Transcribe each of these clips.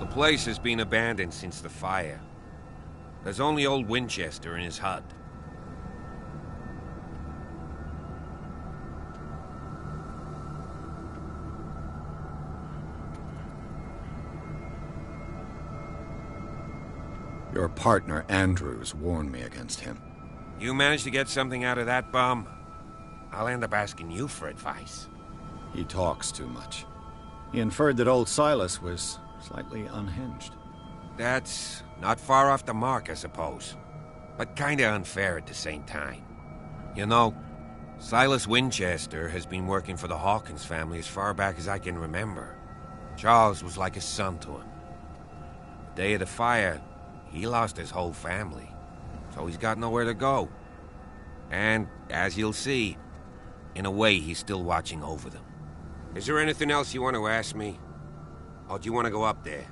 place has been abandoned since the fire. There's only old Winchester in his hut. Your partner, Andrews, warned me against him. You managed to get something out of that bum? I'll end up asking you for advice. He talks too much. He inferred that old Silas was slightly unhinged. That's not far off the mark, I suppose. But kinda unfair at the same time. You know, Silas Winchester has been working for the Hawkins family as far back as I can remember. Charles was like a son to him. The day of the fire, he lost his whole family, so he's got nowhere to go. And, as you'll see, in a way he's still watching over them. Is there anything else you want to ask me? Or do you want to go up there?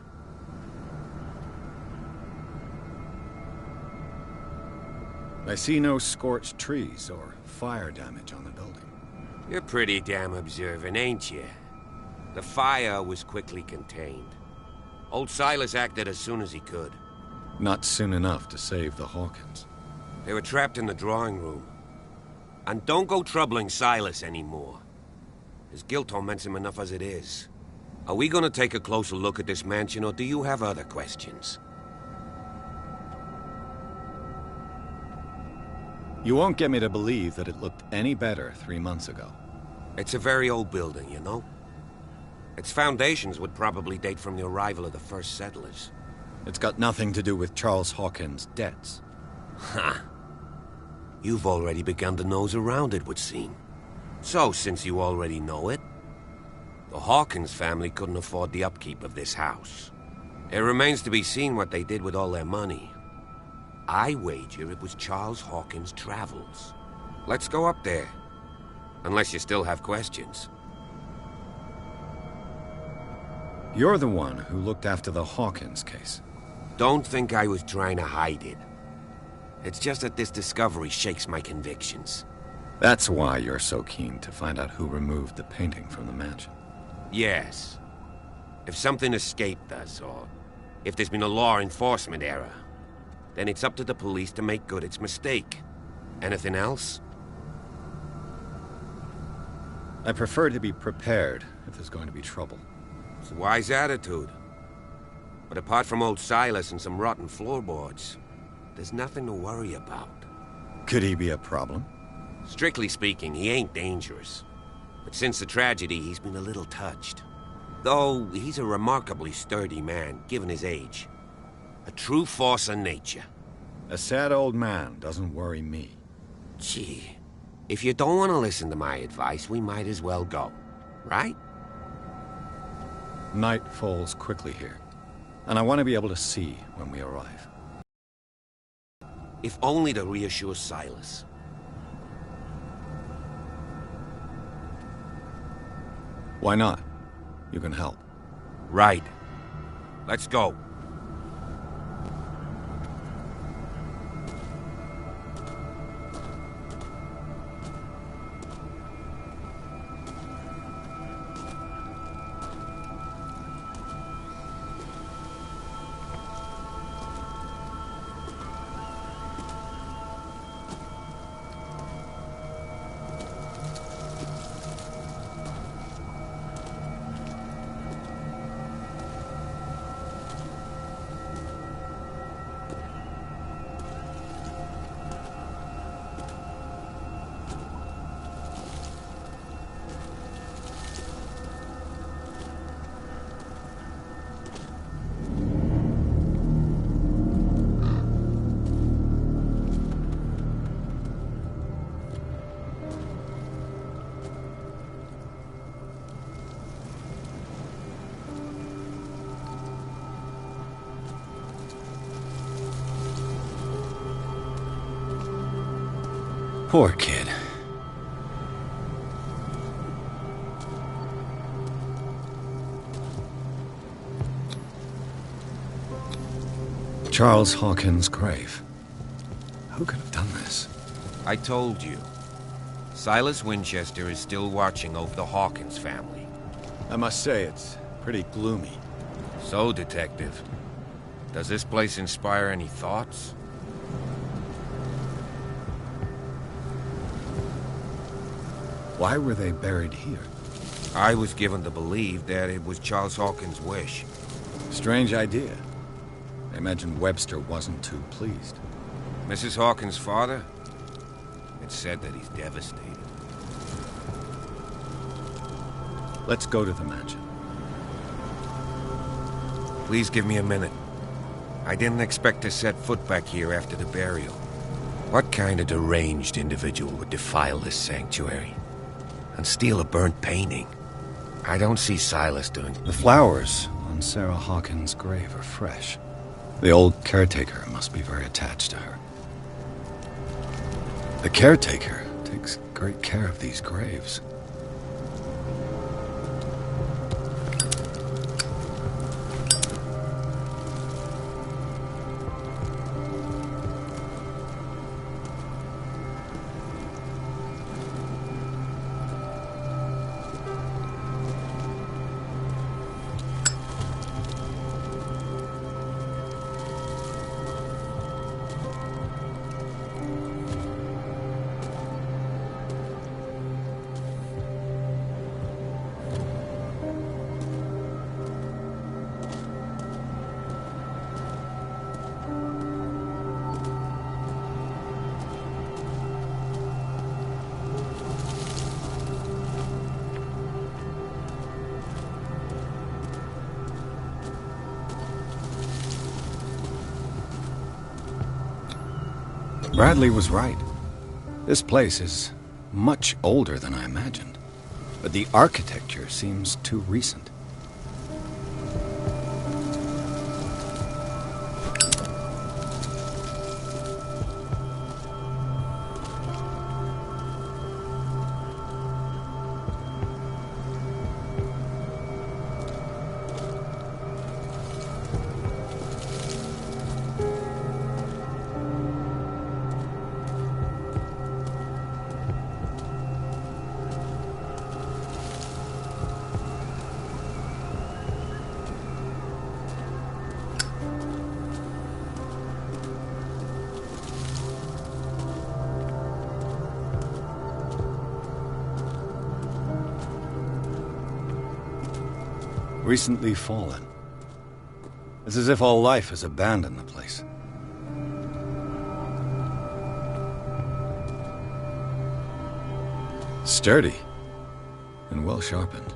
I see no scorched trees or fire damage on the building. You're pretty damn observant, ain't you? The fire was quickly contained. Old Silas acted as soon as he could. Not soon enough to save the Hawkins. They were trapped in the drawing room. And don't go troubling Silas anymore. His guilt torments him enough as it is. Are we gonna take a closer look at this mansion, or do you have other questions? You won't get me to believe that it looked any better 3 months ago. It's a very old building, you know? Its foundations would probably date from the arrival of the first settlers. It's got nothing to do with Charles Hawkins' debts. Ha! You've already begun to nose around it, would seem. So, since you already know it, the Hawkins family couldn't afford the upkeep of this house. It remains to be seen what they did with all their money. I wager it was Charles Hawkins' travels. Let's go up there. Unless you still have questions. You're the one who looked after the Hawkins case. Don't think I was trying to hide it. It's just that this discovery shakes my convictions. That's why you're so keen to find out who removed the painting from the mansion. Yes. If something escaped us, or if there's been a law enforcement error, then it's up to the police to make good its mistake. Anything else? I prefer to be prepared if there's going to be trouble. It's a wise attitude. But apart from old Silas and some rotten floorboards, there's nothing to worry about. Could he be a problem? Strictly speaking, he ain't dangerous. But since the tragedy, he's been a little touched. Though, he's a remarkably sturdy man, given his age. A true force of nature. A sad old man doesn't worry me. Gee, if you don't want to listen to my advice, we might as well go. Right? Night falls quickly here, and I want to be able to see when we arrive. If only to reassure Silas. Why not? You can help. Right. Let's go. Poor kid. Charles Hawkins' grave. Who could have done this? I told you. Silas Winchester is still watching over the Hawkins family. I must say, it's pretty gloomy. So, Detective, does this place inspire any thoughts? Why were they buried here? I was given to believe that it was Charles Hawkins' wish. Strange idea. I imagine Webster wasn't too pleased. Mrs. Hawkins' father? It's said that he's devastated. Let's go to the mansion. Please give me a minute. I didn't expect to set foot back here after the burial. What kind of deranged individual would defile this sanctuary and steal a burnt painting? I don't see Silas doing... The flowers on Sarah Hawkins' grave are fresh. The old caretaker must be very attached to her. The caretaker takes great care of these graves. Bradley was right. This place is much older than I imagined, but the architecture seems too recent. Recently fallen. It's as if all life has abandoned the place. Sturdy and well sharpened.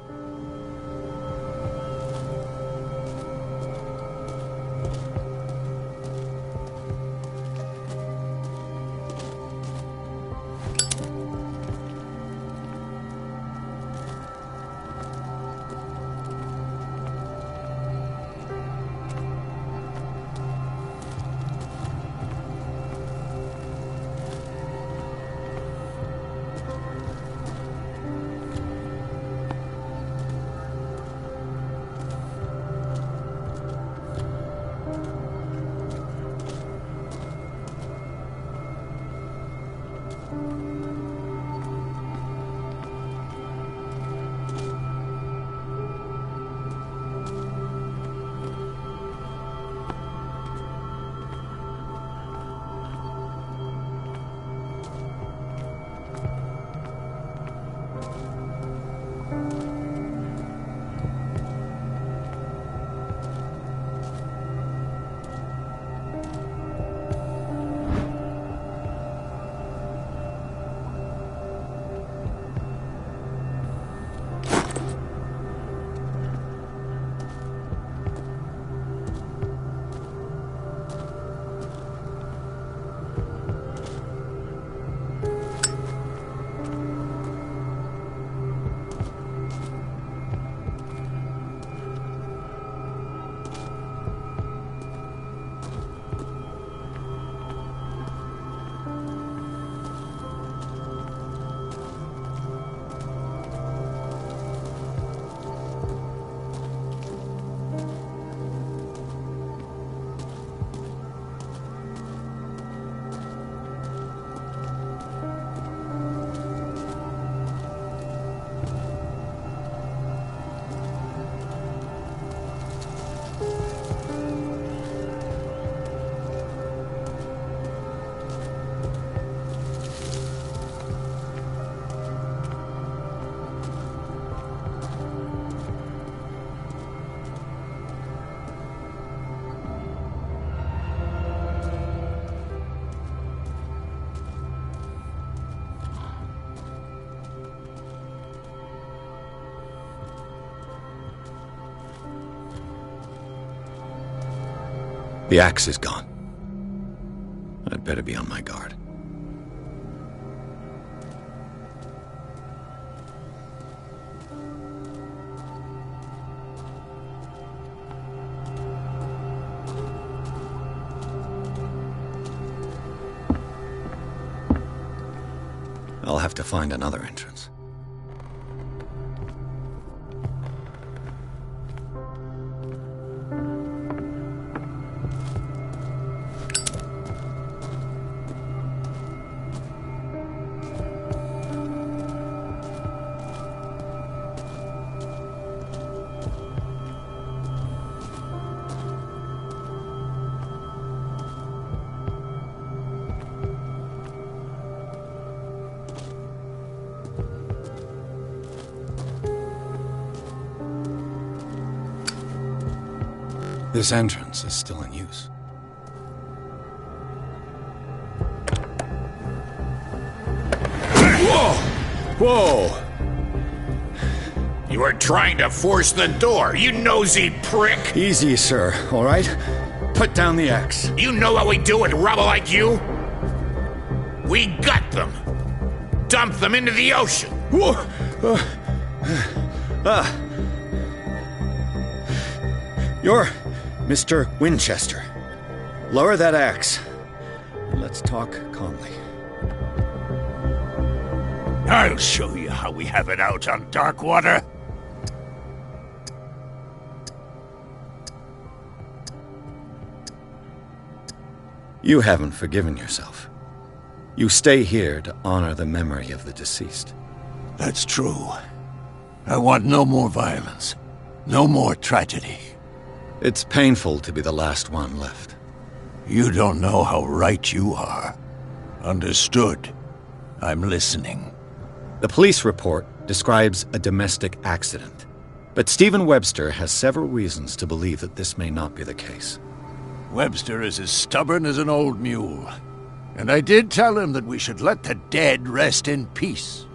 The axe is gone. I'd better be on my guard. I'll have to find another entrance. This entrance is still in use. Whoa! Whoa! You were trying to force the door, you nosy prick! Easy, sir, all right? Put down the axe. You know what we do with rubble like you? We gut them! Dump them into the ocean! Whoa! You're Mr. Winchester. Lower that axe. Let's talk calmly. I'll show you how we have it out on Darkwater. You haven't forgiven yourself. You stay here to honor the memory of the deceased. That's true. I want no more violence. No more tragedy. It's painful to be the last one left. You don't know how right you are. Understood. I'm listening. The police report describes a domestic accident, but Stephen Webster has several reasons to believe that this may not be the case. Webster is as stubborn as an old mule. And I did tell him that we should let the dead rest in peace.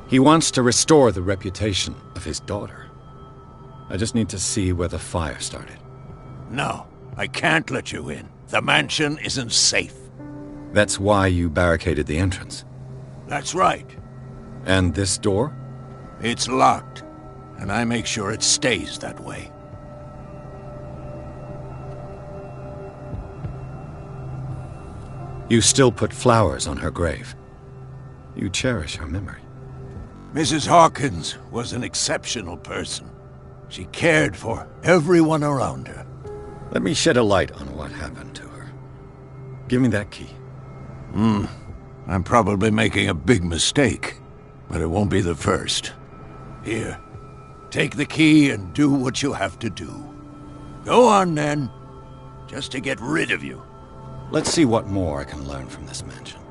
He wants to restore the reputation of his daughter. I just need to see where the fire started. No, I can't let you in. The mansion isn't safe. That's why you barricaded the entrance. That's right. And this door? It's locked, and I make sure it stays that way. You still put flowers on her grave. You cherish her memory. Mrs. Hawkins was an exceptional person. She cared for everyone around her. Let me shed a light on what happened to her. Give me that key. I'm probably making a big mistake, but it won't be the first. Here, take the key and do what you have to do. Go on, then. Just to get rid of you. Let's see what more I can learn from this mansion.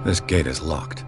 This gate is locked.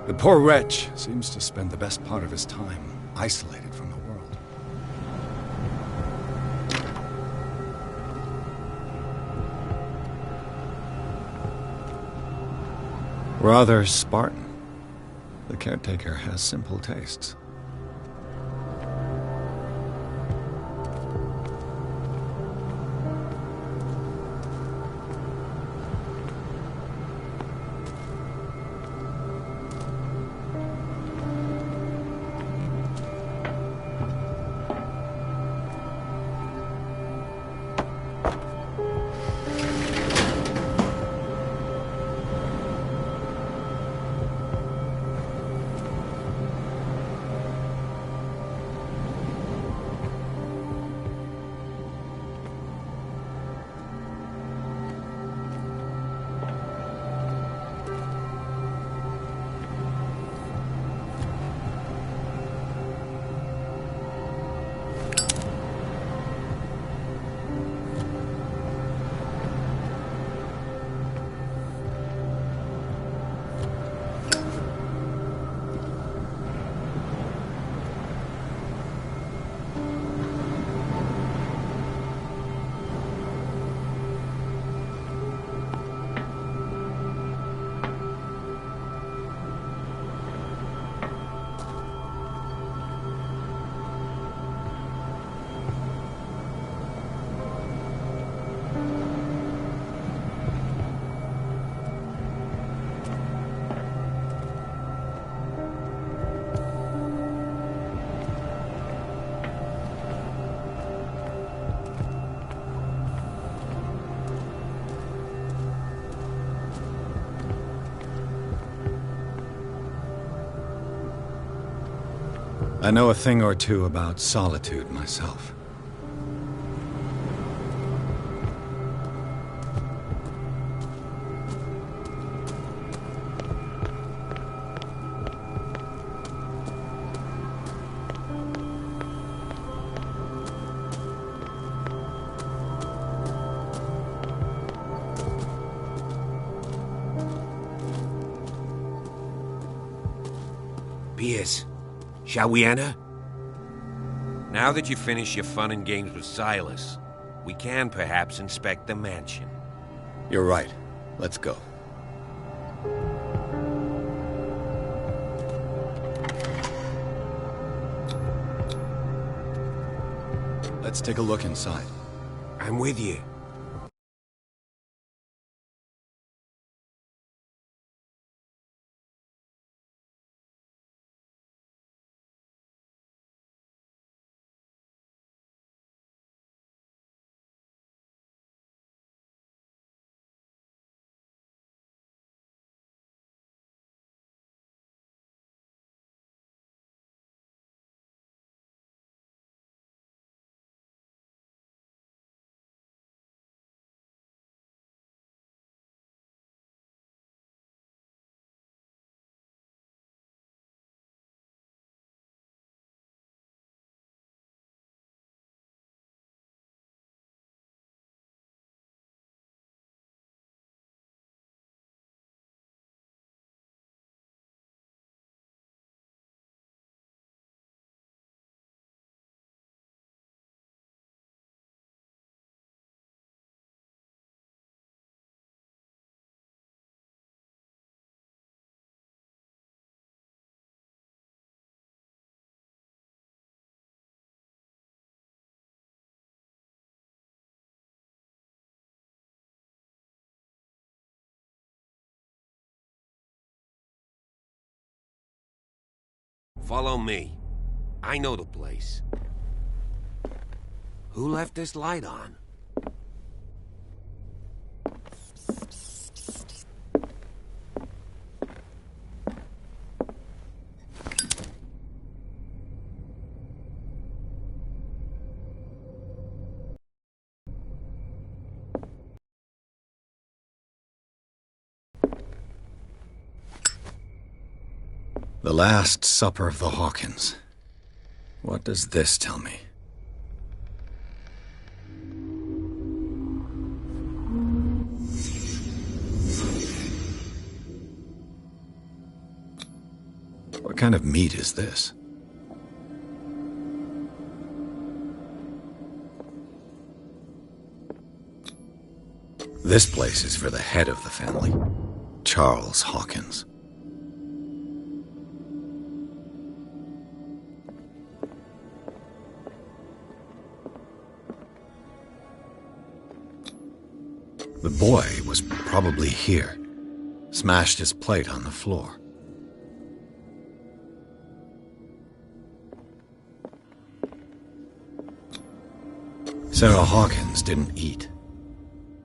The poor wretch seems to spend the best part of his time isolated from the world. Rather Spartan. The caretaker has simple tastes. I know a thing or two about solitude myself. Piers, shall we enter? Now that you finish your fun and games with Silas, we can perhaps inspect the mansion. You're right. Let's go. Let's take a look inside. I'm with you. Follow me. I know the place. Who left this light on? The Last Supper of the Hawkins. What does this tell me? What kind of meat is this? This place is for the head of the family, Charles Hawkins. The boy was probably here, smashed his plate on the floor. Sarah Hawkins didn't eat.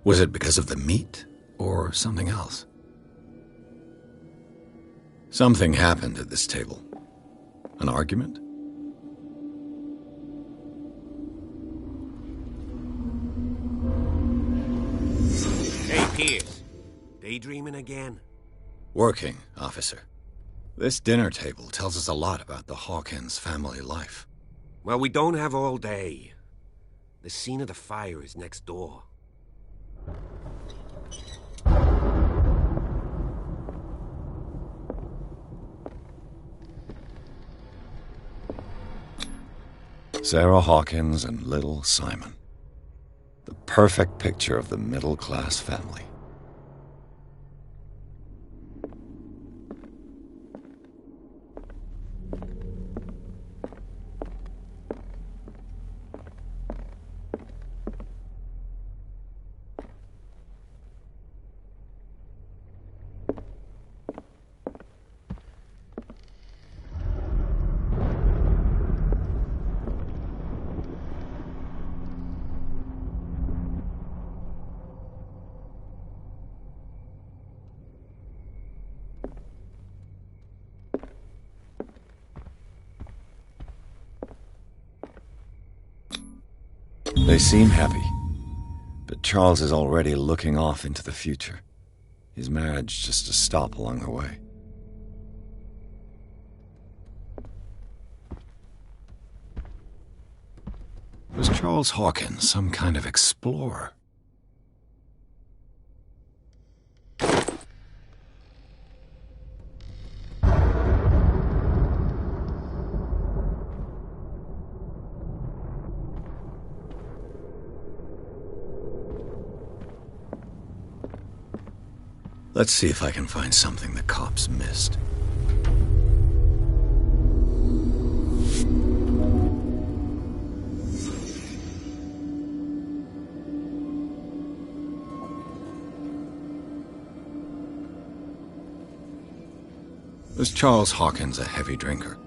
Was it because of the meat, or something else? Something happened at this table. An argument? Hey, Pierce. Daydreaming again? Working, officer. This dinner table tells us a lot about the Hawkins family life. Well, we don't have all day. The scene of the fire is next door. Sarah Hawkins and little Simon. The perfect picture of the middle-class family. They seem happy, but Charles is already looking off into the future. His marriage just to stop along the way. Was Charles Hawkins some kind of explorer? Let's see if I can find something the cops missed. Was Charles Hawkins a heavy drinker?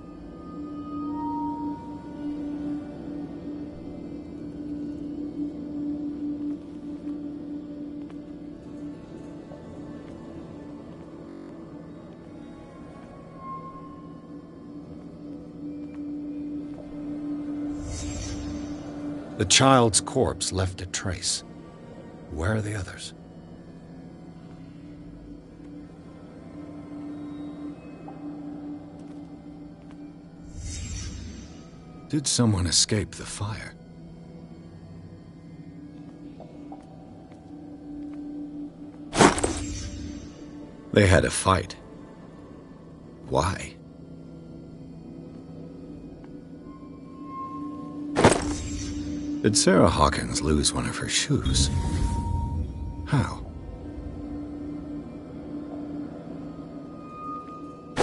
The child's corpse left a trace. Where are the others? Did someone escape the fire? They had a fight. Why? Did Sarah Hawkins lose one of her shoes? How?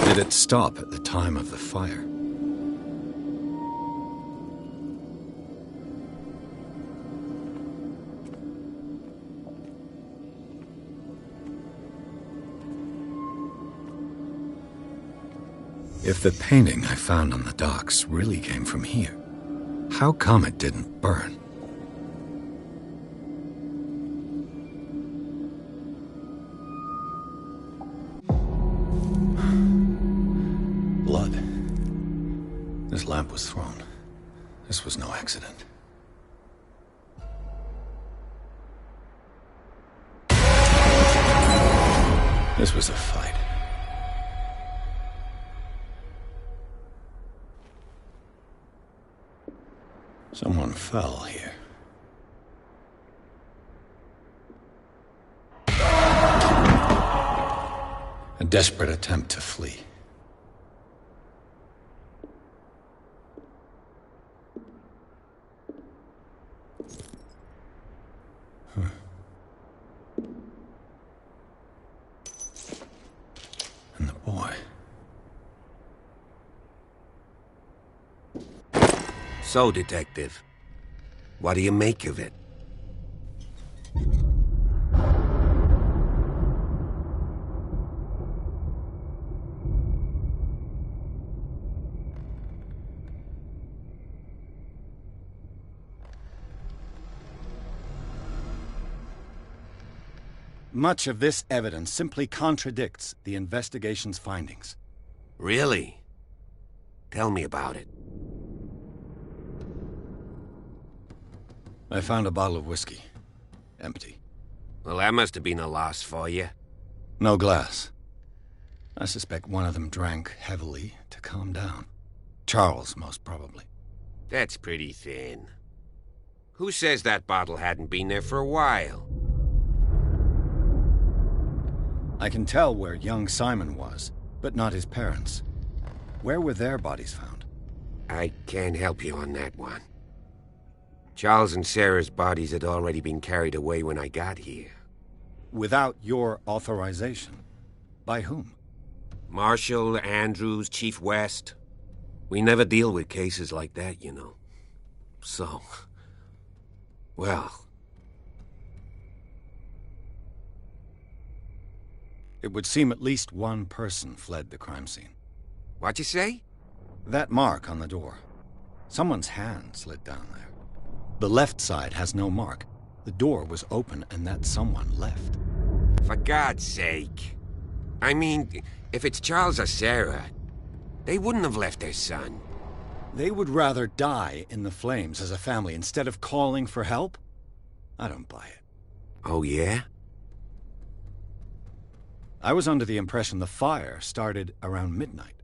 Did it stop at the time of the fire? If the painting I found on the docks really came from here, how come it didn't burn? Blood. This lamp was thrown. This was no accident. This was a fight. Someone fell here. A desperate attempt to flee. and the boy. So, Detective, what do you make of it? Much of this evidence simply contradicts the investigation's findings. Really? Tell me about it. I found a bottle of whiskey. Empty. Well, that must have been a loss for you. No glass. I suspect one of them drank heavily to calm down. Charles, most probably. That's pretty thin. Who says that bottle hadn't been there for a while? I can tell where young Simon was, but not his parents. Where were their bodies found? I can't help you on that one. Charles and Sarah's bodies had already been carried away when I got here. Without your authorization? By whom? Marshall, Andrews, Chief West. We never deal with cases like that, you know. So... well... It would seem at least one person fled the crime scene. What'd you say? That mark on the door. Someone's hand slid down there. The left side has no mark. The door was open and that someone left. For God's sake. I mean, if it's Charles or Sarah, they wouldn't have left their son. They would rather die in the flames as a family instead of calling for help? I don't buy it. Oh, yeah? I was under the impression the fire started around midnight.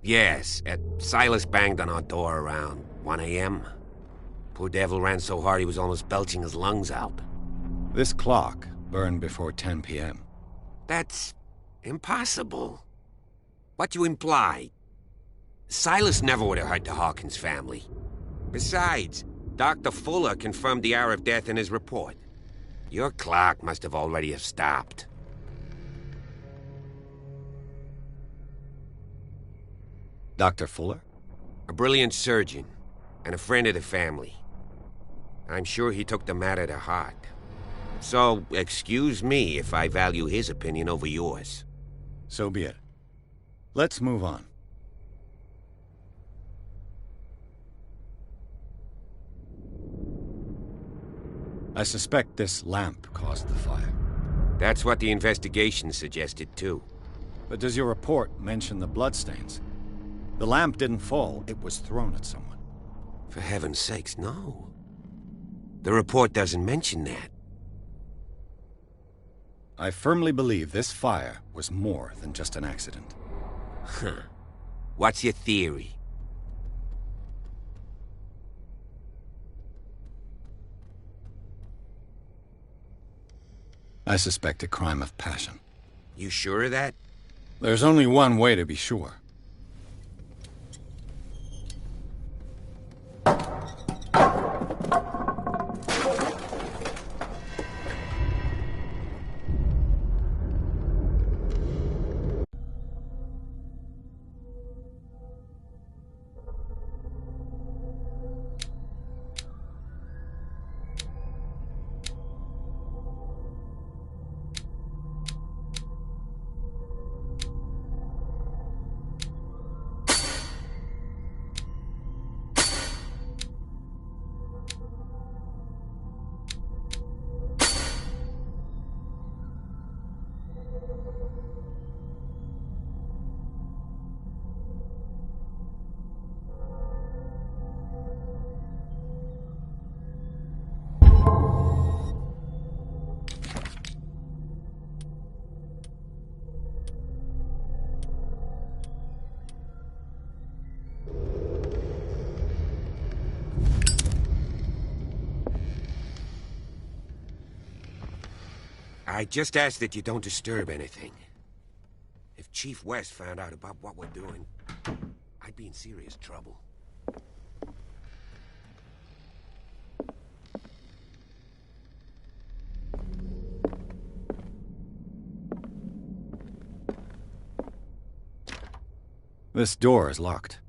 Yes, Silas banged on our door around 1 a.m. Poor devil ran so hard he was almost belching his lungs out. This clock burned before 10 p.m. That's impossible. What you imply? Silas never would have hurt the Hawkins family. Besides, Dr. Fuller confirmed the hour of death in his report. Your clock must have already have stopped. Dr. Fuller? A brilliant surgeon, and a friend of the family. I'm sure he took the matter to heart. So, excuse me if I value his opinion over yours. So be it. Let's move on. I suspect this lamp caused the fire. That's what the investigation suggested, too. But does your report mention the bloodstains? The lamp didn't fall, it was thrown at someone. For heaven's sakes, no. The report doesn't mention that. I firmly believe this fire was more than just an accident. Huh. What's your theory? I suspect a crime of passion. You sure of that? There's only one way to be sure. I just ask that you don't disturb anything. If Chief West found out about what we're doing, I'd be in serious trouble. This door is locked.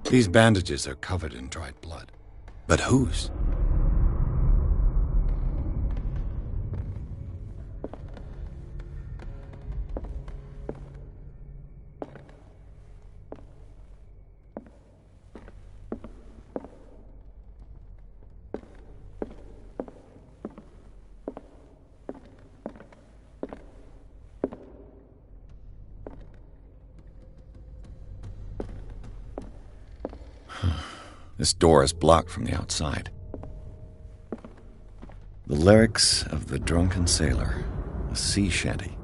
These bandages are covered in dried blood. But whose? This door is blocked from the outside. The lyrics of the drunken sailor, a sea shanty.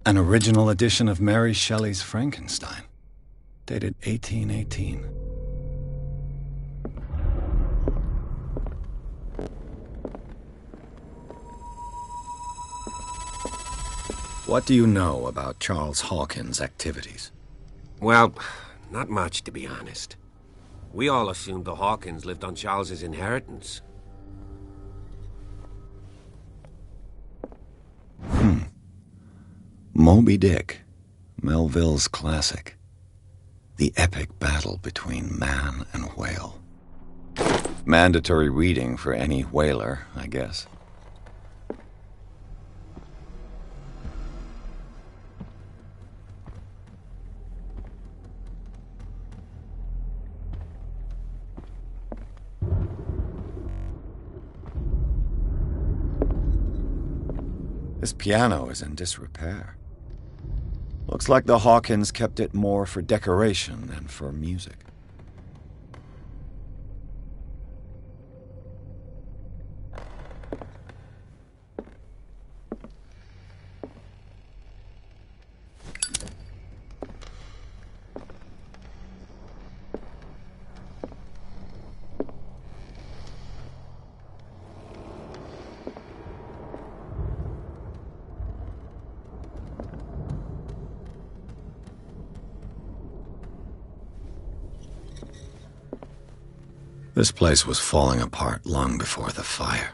An original edition of Mary Shelley's Frankenstein, dated 1818. What do you know about Charles Hawkins' activities? Well, not much, to be honest. We all assumed the Hawkins lived on Charles's inheritance. Moby Dick, Melville's classic. The epic battle between man and whale. Mandatory reading for any whaler, I guess. This piano is in disrepair. Looks like the Hawkins kept it more for decoration than for music. This place was falling apart long before the fire.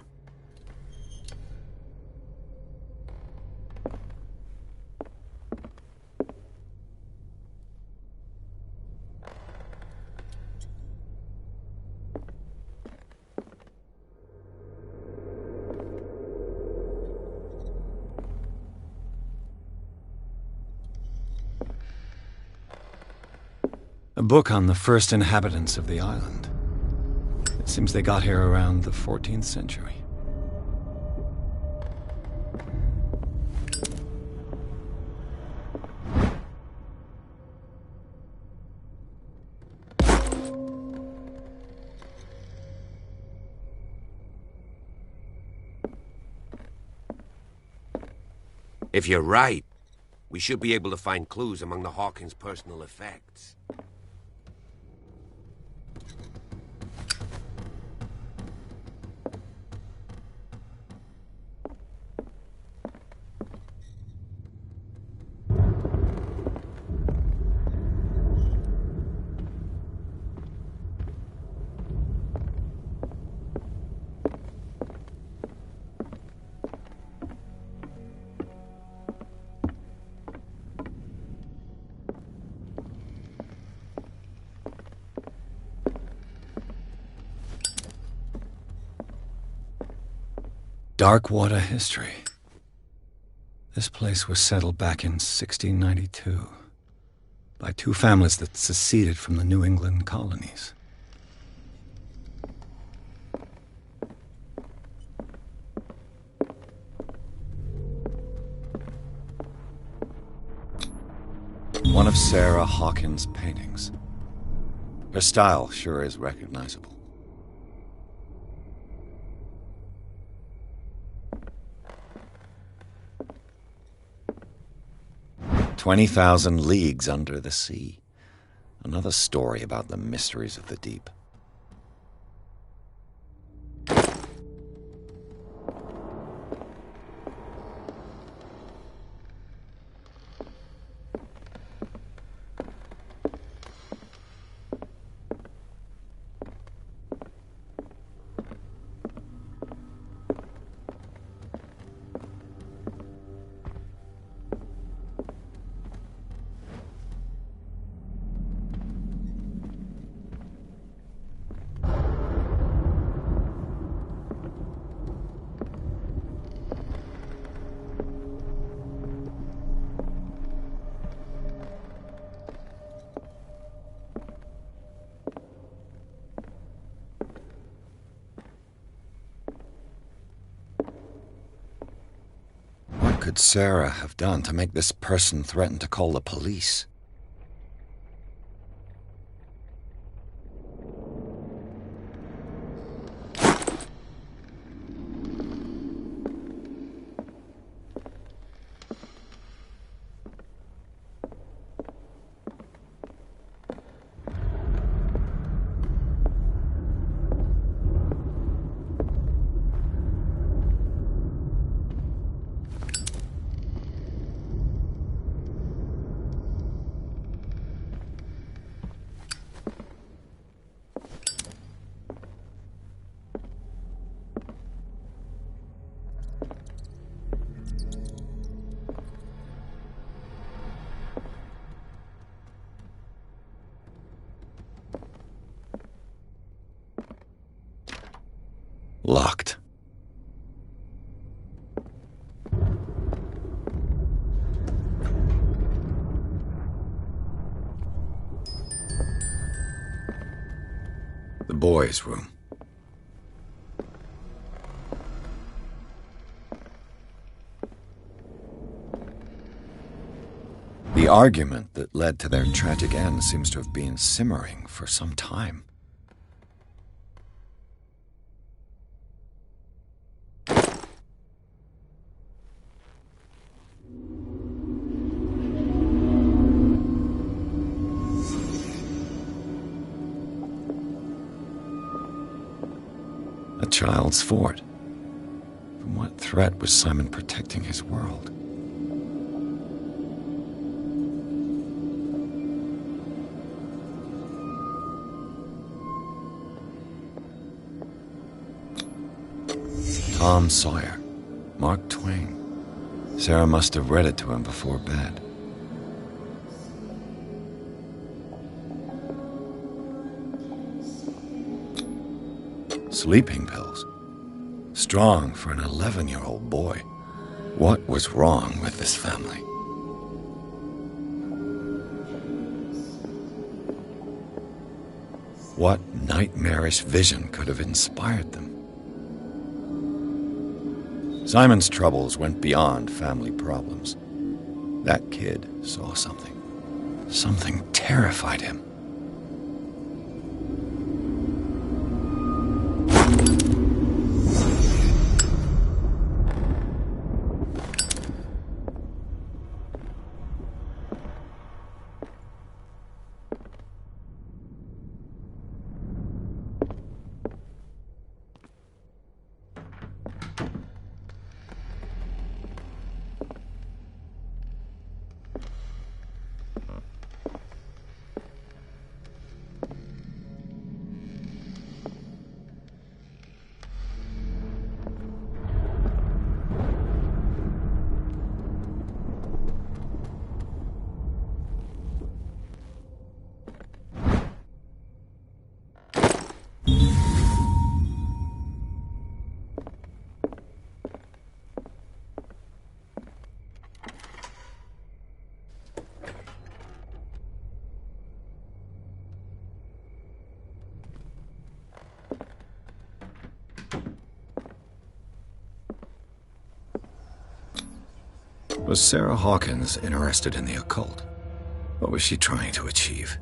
A book on the first inhabitants of the island. It seems they got here around the 14th century. If you're right, we should be able to find clues among the Hawkins' personal effects. Darkwater history. This place was settled back in 1692. by two families that seceded from the New England colonies. One of Sarah Hawkins' paintings. Her style sure is recognizable. 20,000 Leagues Under the Sea. Another story about the mysteries of the deep. What could Sarah have done to make this person threaten to call the police? Locked. The boys' room. The argument that led to their tragic end seems to have been simmering for some time. A child's fort. From what threat was Simon protecting his world? Tom Sawyer, Mark Twain. Sarah must have read it to him before bed. Sleeping pills. Strong for an 11-year-old boy. What was wrong with this family? What nightmarish vision could have inspired them? Simon's troubles went beyond family problems. That kid saw something. Something terrified him. Was Sarah Hawkins interested in the occult? What was she trying to achieve?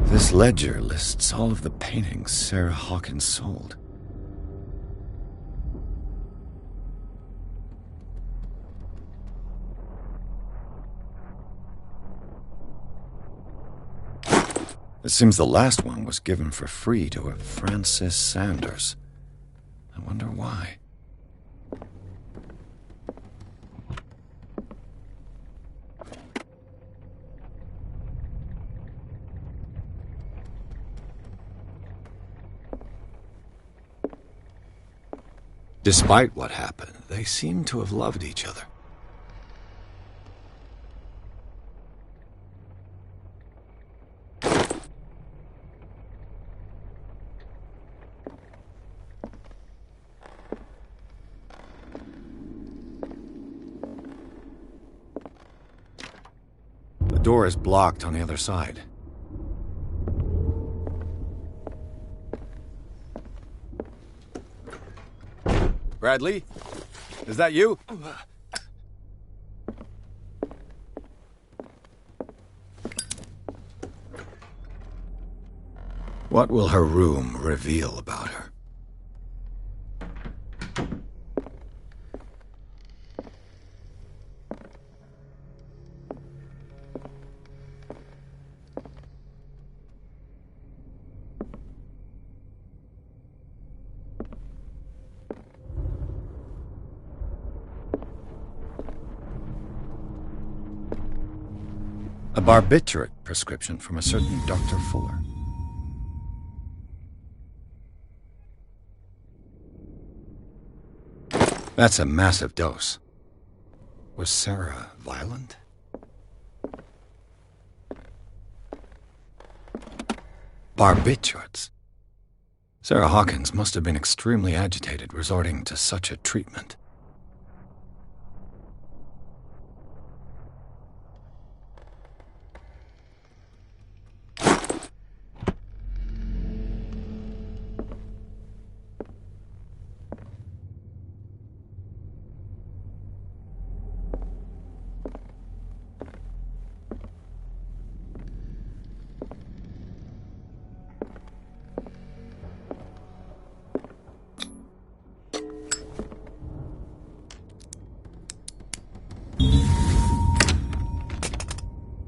This ledger lists all of the paintings Sarah Hawkins sold. It seems the last one was given for free to a Francis Sanders. I wonder why. Despite what happened, they seem to have loved each other. The door is blocked on the other side. Bradley? Is that you? What will her room reveal about her? A barbiturate prescription from a certain Dr. Fuller. That's a massive dose. Was Sarah violent? Barbiturates. Sarah Hawkins must have been extremely agitated resorting to such a treatment.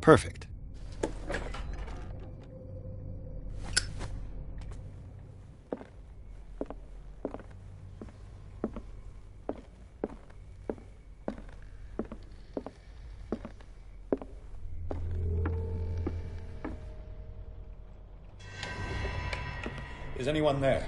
Perfect. Is anyone there?